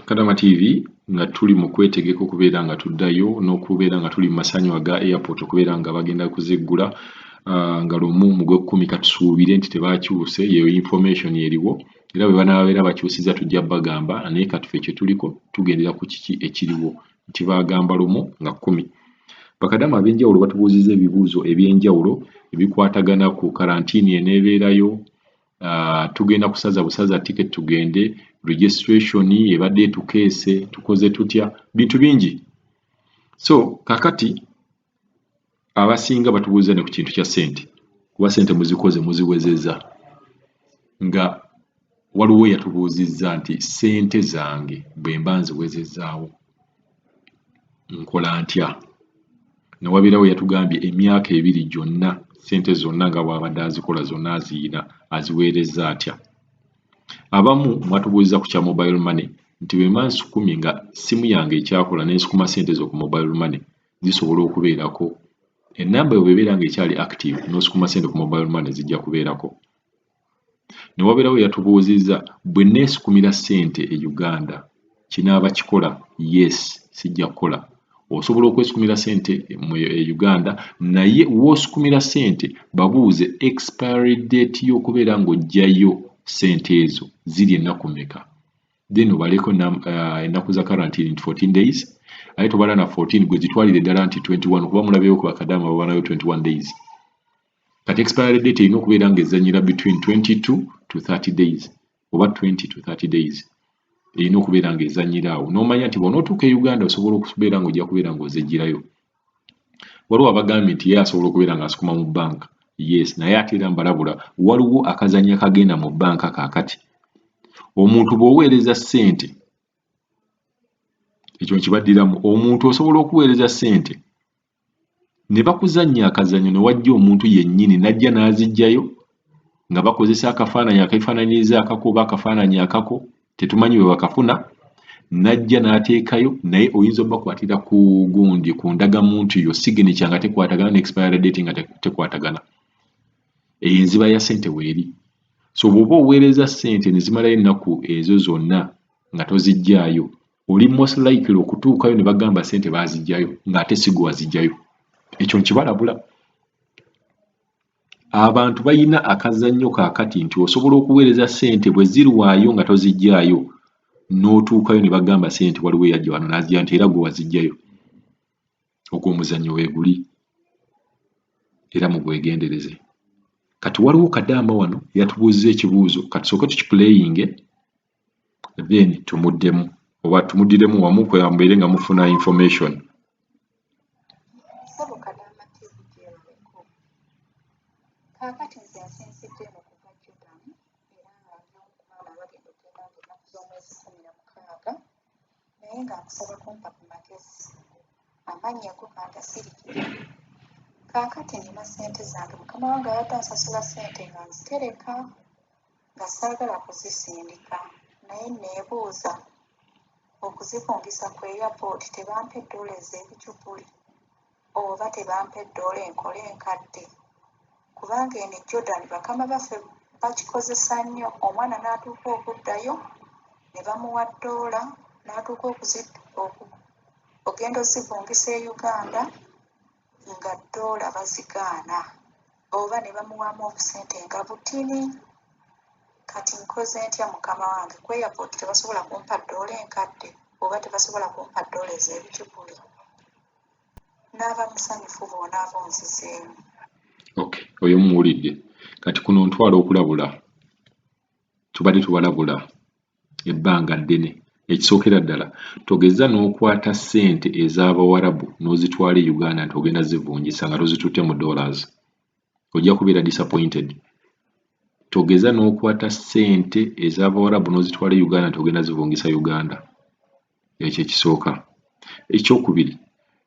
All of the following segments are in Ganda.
Kadaama TV nga tuli mu kwetegeka okubeera nga tuddayo n'okubeera nga tuli mu masanyu aga airport okubeera nga bagenda kuziggula nga lumu mu gw'ekkumi katusuubire nti tebaakyuse, yeyo information eriwo era bwe banaabeera bakyusizza tujja bagamba, naye kati ffe kye tuliko tugendera ku kiki ekiriwo nti baagamba lumu nga 10. Bakadaama ab'enjawulo batubuuzizza ebibuuzo eby'enjawulo ebikwatagana ku karantiini eneebeerayo. Tugenda kusaza busaza ticket tugende, registration ebadde etukeese, tukoze tutya, bintu bingi. So kakati abasinga batubuuza ne ku kintu kya ssente, kuba ssente muzikoze muziwezezza, nga waliwo yatubuuzizza nti ssente zange bwe mba nziwezezzaawo nkola ntya? Ne wabeerawo yatugambye emyaka 2 gyonna ssente zonna nga bw'abadde azikola zonna aziyina aziweerezza atya. Abamu mwatubuuziza ku kya mobile money nti bwe mba nsukumi nga ssimu yange ekyakola n'ensukuma ssente zo ku mobile money zisobola okubeerako. Ennamba yo bw'ebeera ng'ekyali active n'osukuma ssente ku mobile money zijja kubeerako. Ne wabeerawo yatubuuzizza bwe neesukumira ssente e Uganda kinaaba kikola? Yes, sijja kukola. Osobola okwesukumira ssente mu Uganda naye w'osukumira ssente babuuze expiry date y'okubeera ng'ojjayo ssente ezo ziri ennaku mmeka, then obaleko ennaku za quarantine nti 14 days, ate tobala na 14 gwe zitwalire ddala nti 21 kuba mulabeyo ku Bakadaama babanayo 21 days. Kati expiry date erina okubeera ng'ezannyira between 22 to 30 days oba 20 to 30 days erina okubeera ng'ezannyira awo n'omanya nti bw'onootuuka e Uganda osobola okubeera ng'ojja kubeera ng'ozeggyirayo. Waliwo abagambye nti ye asobola okubeera ng'asukuma mu bbanka. Yes, naye ate era mbalabula waliwo akazannya kagenda mu bbanka kaakati. Omuntu bw'oweereza ssente, ekyo nkibaddiramu, omuntu osobola okuweereza ssente ne bakuzannya akazannyo ne wajja omuntu yennyini n'ajja n'aziggyayo nga bakozesa akafaananyi akeefaananyiriza akako oba akafaananyi akako, tetumanyi bwe bakafuna, n'ajja n'ateekayo, naye oyinza obbakwatira ku gundi ku ndagamuntu yo signature nga tekwatagana ne expiry date nga tekwatagana. Eyo enziba ya ssente weeri. So bw'oba oweereza ssente ne zimalayo ennaku ezo zonna nga toziggyaayo, oli most likely okutuukayo ne bagamba ssente baaziggyayo ng'ate si gwe waziggyayo. Ekyo nkibalabula. Abantu balina akazannyo kaakati nti osobola okuweereza ssente bwe zirwayo nga toziggyaayo n'otuukayo ne bagamba ssente waliwo eyajja wano n'aziggya nti era gwe waziggyayo. Ogwo omuzannyo weeguli era mugwegendereze. Kati waliwo Kadaama wano yatubuuzizza ekibuuzo, kati tusooke tukipuleyinge then tumuddemu oba tumuddiremu wamu mbeere nga mufuna information. Kaakati nze nsinzidde mu kuva Jordan era nga n'okumaama bagenda okugenda ennaku z'omwezi 16 naye nga nkusaba kumpa ku magezi amannya go Kantasirikira. Kaakati nina ssente zange, mukama wange abadde ansasula ssente nga nzitereka nga saagala kuzisindika, naye neebuuza okuzifungisa ku airport tebampa eddoola ez'ebicupuli oba tebampa eddoola enkole enkadde? Kubanga eno Jordan bakama baffe bakikozesa nnyo. Omwana n'atuuka okuddayo ne bamuwa ddoola n'atuuka ogenda ozivungisa e Uganda nga ddoola bazigaana oba ne bamuwaamu obusente nga butini. Kati nkoze ntya mukama wange? Ku airport tebasobola kumpa ddoola enkadde oba tebasobola kumpa ddoola ez'ebicupuli? Naaba musanyufu bw'onaaba onzizeemu. Okay, oyo mmuwulidde. Kati kuno ntwala okulabula, tubadde tubalabula ebbanga ddene. Ekisookera ddala togeza n'okwata ssente ez'Abawarabu n'ozitwala e Uganda nti ogenda zivungisa nga tozitutte mu dollars, ojja kubeera disappointed. Togeza n'okwata ssente ez'Abawarabu n'ozitwala e Uganda nti ogenda zivungisa Uganda. Ekyo ekisooka. Ekyokubiri,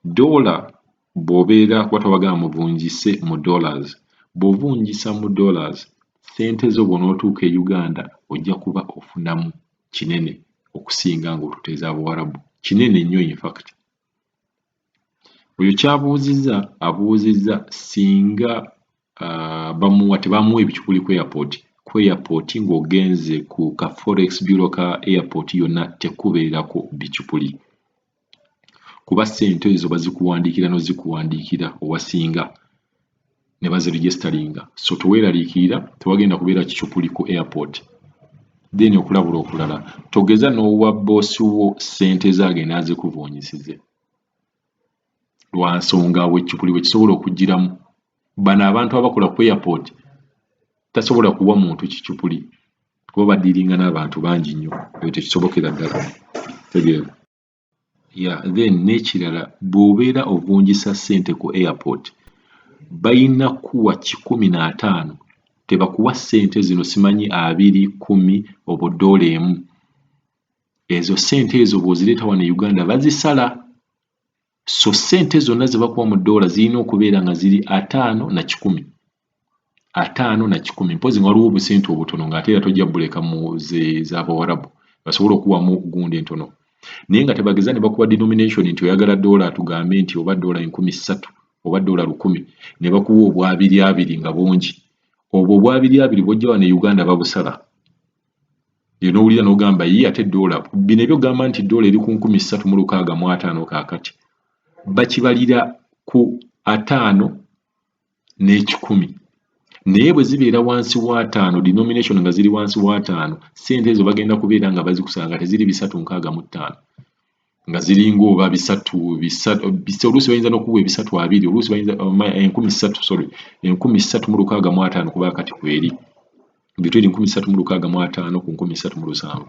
doola bw'obeera kuba twabagamba muvungise mu dollars, bw'ovungisa mu dollars ssente zo bw'onootuuka e Uganda ojja kuba ofunamu kinene okusinga ng'otuta ez'Abawarabu. Kinene nnyo in fact. Oyo abuuzizza singa tebamuwa ebicupuli ku airport ku airport ng'ogenze ku ka forex bureau ka airport yonna tekubeerako bicupuli kuba ssente ezo bazikuwandiikira n'ozikuwandiikira owasinga ne baziregisteringa so teweeraliikirira tewagenda kubeera kicupuli ku airport then okulabula okulala togeza n'owa boosi wo ssente zaagenda azikuvuunyisize lwa nsonga w'ekicupuli bwe kisobola okugiramu bano abantu abakola ku airport tasobola kuwa muntu kicupuli kuba badiiringa n'abantu bangi nnyo ebyo tekisobokera ddala tegeera then n'ekirala bw'obeera ovuunjisa ssente ku airport bayina kuwa 15 tebakuwa ssente zino simanyi 20 10 oba $1 ezo ssente ezo bw'ozireeta wano e Uganda bazisala so ssente zonna ze bakuwa mu $, zirina okubeera nga ziri 5 na 10 5 na 10 mpozi nga waliwo obusente obutono ng'ate era tojja buleka mu z'Abawarabu basobola okuwamu gundi entono naye nga tebageza ne bakuwa denomination nti oyagala $, tugambe nti oba $3,000 oba $1,000 ne bakuwa obwa 2 nga bungi obwo obwa 2 bw'ojja wano e Uganda babusala ye n'owulira n'ogamba ate $, bino ebyogamba nti $, eri ku 3,650 kaakati bakibalira ku 5 n'ekikumi naye bwe zibeera wansi wa 5 denomination nga ziri wansi wa 5 ssente ezo bagenda kubeera nga bazikusanga teziri 365 nga ziringa oba 3 oluusi bayinza n'okuwa 320 oluusi bayinza 1,365 kuba kati kweri between 1,365 ku 1,370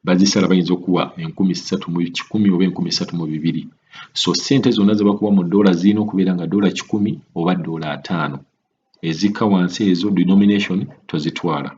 bazisala bayinza okuwa 1,310 oba 1,320 so ssente zonna ze bakuwa mu $, zirina okubeera nga $100 oba $5 ezikka wansi ezo denomination tozitwala